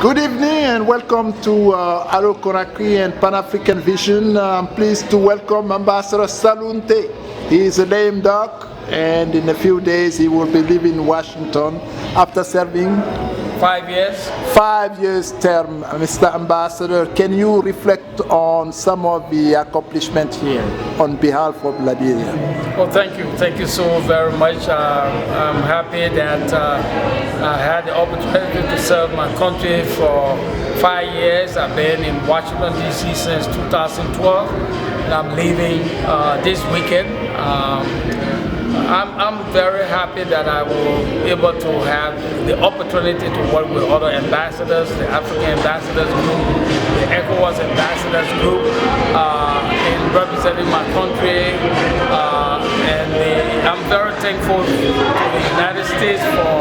Good evening and welcome to Allo Conakry and Pan-African Vision. I'm pleased to welcome Ambassador Salunteh. He is a lame duck and in a few days he will be leaving Washington after serving 5 years. 5 years term. Mr. Ambassador, can you reflect on some of the accomplishments here on behalf of Liberia? Well, thank you so very much. I'm happy that I had the opportunity to serve my country for 5 years. I've been in Washington D.C. since 2012 and I'm leaving this weekend. I'm very happy that I will be able to have the opportunity to work with other ambassadors, the African Ambassadors Group, the ECOWAS Ambassadors Group, in representing my country. I'm very thankful to the United States for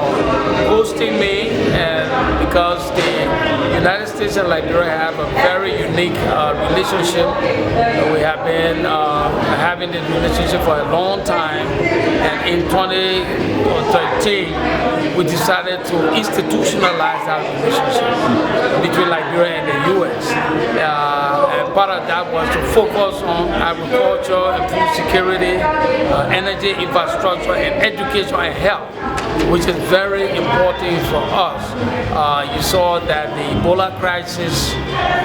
hosting me, and because the United States and Liberia have a very unique relationship. We have been having this relationship for a long time, and in 2013 we decided to institutionalize that relationship between Liberia and the U.S. And part of that was to focus on agriculture and food security, energy infrastructure, and education and health, which is very important for us. You saw that the Ebola crisis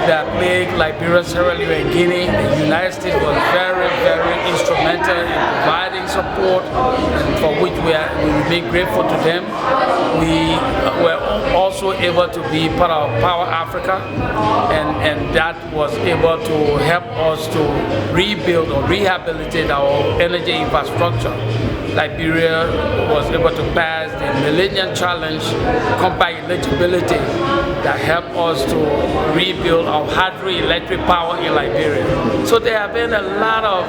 that plagued Liberia, Sierra Leone, and Guinea, the United States was very, very instrumental in providing support, and for which we remain grateful to them. We were also able to be part of Power Africa, and that was able to help us to rebuild or rehabilitate our energy infrastructure. Liberia was able to pass the Millennium Challenge compact eligibility that helped us to rebuild our hydroelectric power in Liberia. So there have been a lot of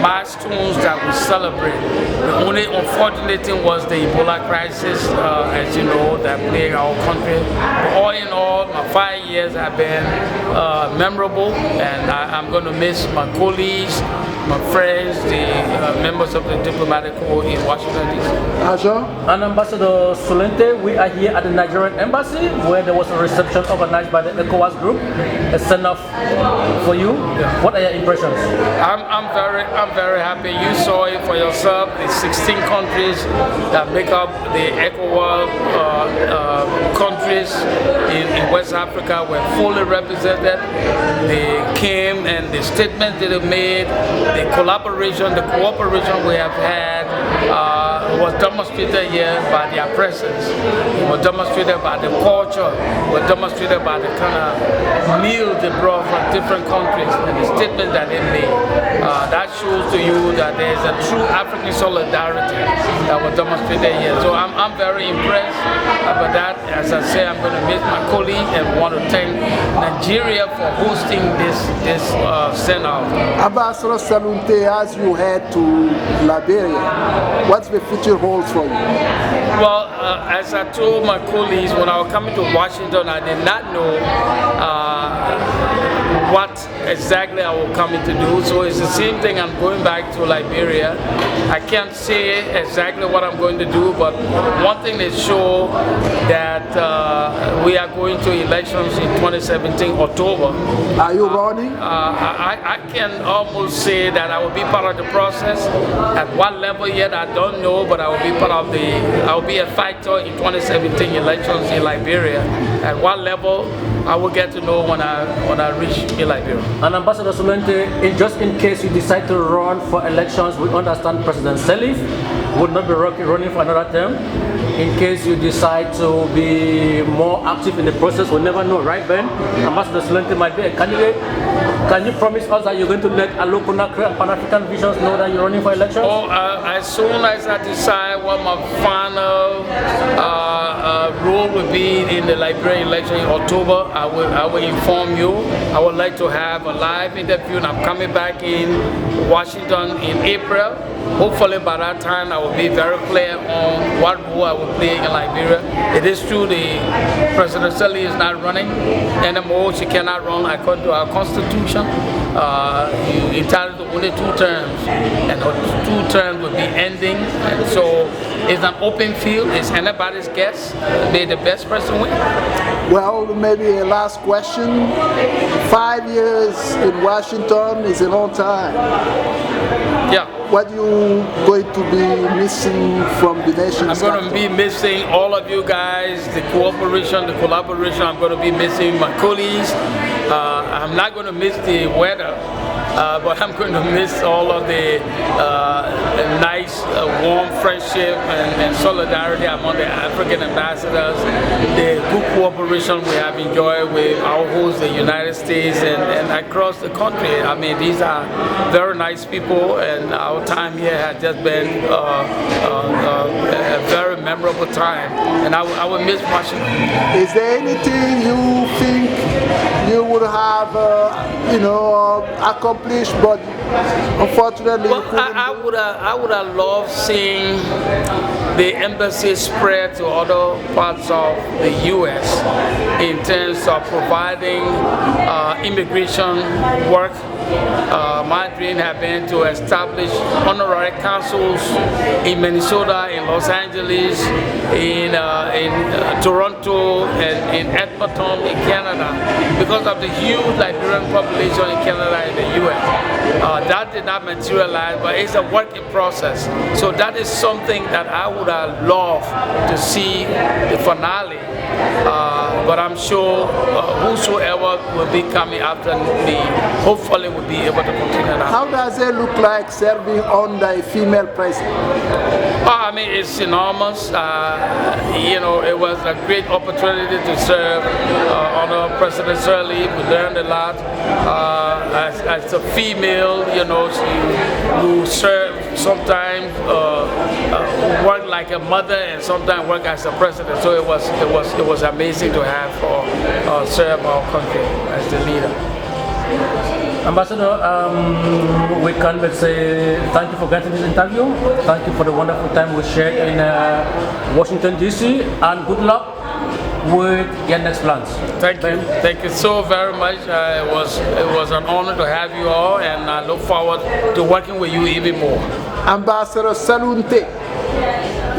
milestones that we celebrate. The only unfortunate thing was the Ebola crisis, as you know, that plagued our country. But all in all, my 5 years have been memorable, and I'm going to miss my colleagues, my friends, the members of the diplomatic corps in Washington, D.C. Ajon? And Ambassador Salunteh, we are here at the Nigerian Embassy where there was a reception organized by the ECOWAS group, a send-off for you. Yeah. What are your impressions? I'm very happy. You saw it for yourself. The 16 countries that make up the ECOWAS countries in West Africa were fully represented. They came, and the statements that they made, the collaboration, the cooperation we have had was demonstrated here by their presence. It was demonstrated by the culture, it was demonstrated by the kind of meals they brought from different countries and the statements that they made. That shows to you that there is a true African solidarity that was demonstrated here. So I'm very impressed about that. As I say, I'm going to miss my colleague and want to thank Nigeria for hosting this send-off. Ambassador Salunteh, as you head to Liberia, what's the future holds for you? Well, as I told my colleagues when I was coming to Washington, I did not know what exactly I was coming to do. So it's the same thing. I'm going back to Liberia. I can't say exactly what I'm going to do, but one thing is sure that we are going to elections in 2017 October. Are you running? I can almost say that I will be part of the process. At what level yet, I don't know, but I will be part of I will be a factor in 2017 elections in Liberia. At what level, I will get to know when I reach Liberia. And Ambassador Salunteh, just in case you decide to run for elections, we understand President Sirleaf would not be running for another term. In case you decide to be more active in the process, we'll never know, right, Ben? Ambassador Salunteh might be a candidate. Can you promise us that you're going to let Allo Conakry and Pan-African Visions know that you're running for elections? Oh, as soon as I decide what my final role will be in the Liberian election in October, I will inform you. I would like to have a live interview, and I'm coming back in Washington in April. Hopefully by that time I will be very clear on what role I will play in Liberia. It is true the President Sirleaf is not running anymore. She cannot run according to our constitution. Entitled to only 2 terms, and her 2 terms will be ending, and so It's an open field. It's anybody's guess. May the best person win. Well, maybe a last question. 5 years in Washington is a long time. Yeah. What are you going to be missing from the nation's I'm going to be missing all of you guys, the cooperation, the collaboration. I'm going to be missing my colleagues. I'm not going to miss the weather, but I'm going to miss all of the nice, warm friendship and solidarity among the African ambassadors, the good cooperation we have enjoyed with our host, the United States, and across the country. I mean, these are very nice people, and our time here has just been a very memorable time, and I will miss Washington. Is there anything you think you would have, accomplished, but unfortunately well, I would have loved seeing the embassy spread to other parts of the U.S. in terms of providing immigration work. My dream has been to establish honorary councils in Minnesota, in Los Angeles, in Toronto, and in Edmonton, in Canada, because of the huge Liberian population in Canada and the U.S. That did not materialize, but it's a work in process. So that is something that I would have loved to see the finale. But I'm sure whosoever will be coming after me, hopefully will be able to continue that. How does it look like serving under a female president? I mean, it's enormous. It was a great opportunity to serve under President Sirleaf. We learned a lot. As a female, she will serve sometimes work like a mother and sometimes work as a president. So it was amazing to have serve our country as the leader. Ambassador, we can say thank you for getting this interview. Thank you for the wonderful time we shared in Washington, D.C. and good luck with your next plans. Thank you so very much. It was an honor to have you all, and I look forward to working with you even more. Ambassador Salunteh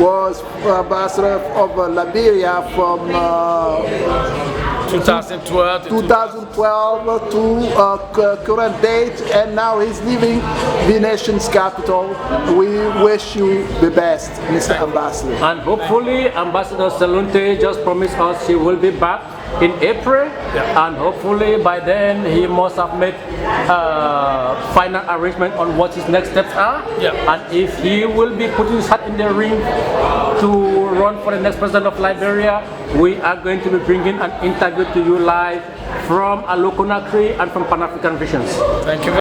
was ambassador of Liberia from 2012 to current date, and now he's leaving the nation's capital. We wish you the best, Mr. Ambassador. And hopefully Ambassador Salunteh just promised us he will be back in April, and hopefully by then he must have made final arrangement on what his next steps are. And if he will be putting his hat in the ring to run for the next president of Liberia, we are going to be bringing an interview to you live from Conakry and from Pan-African Visions. Thank you.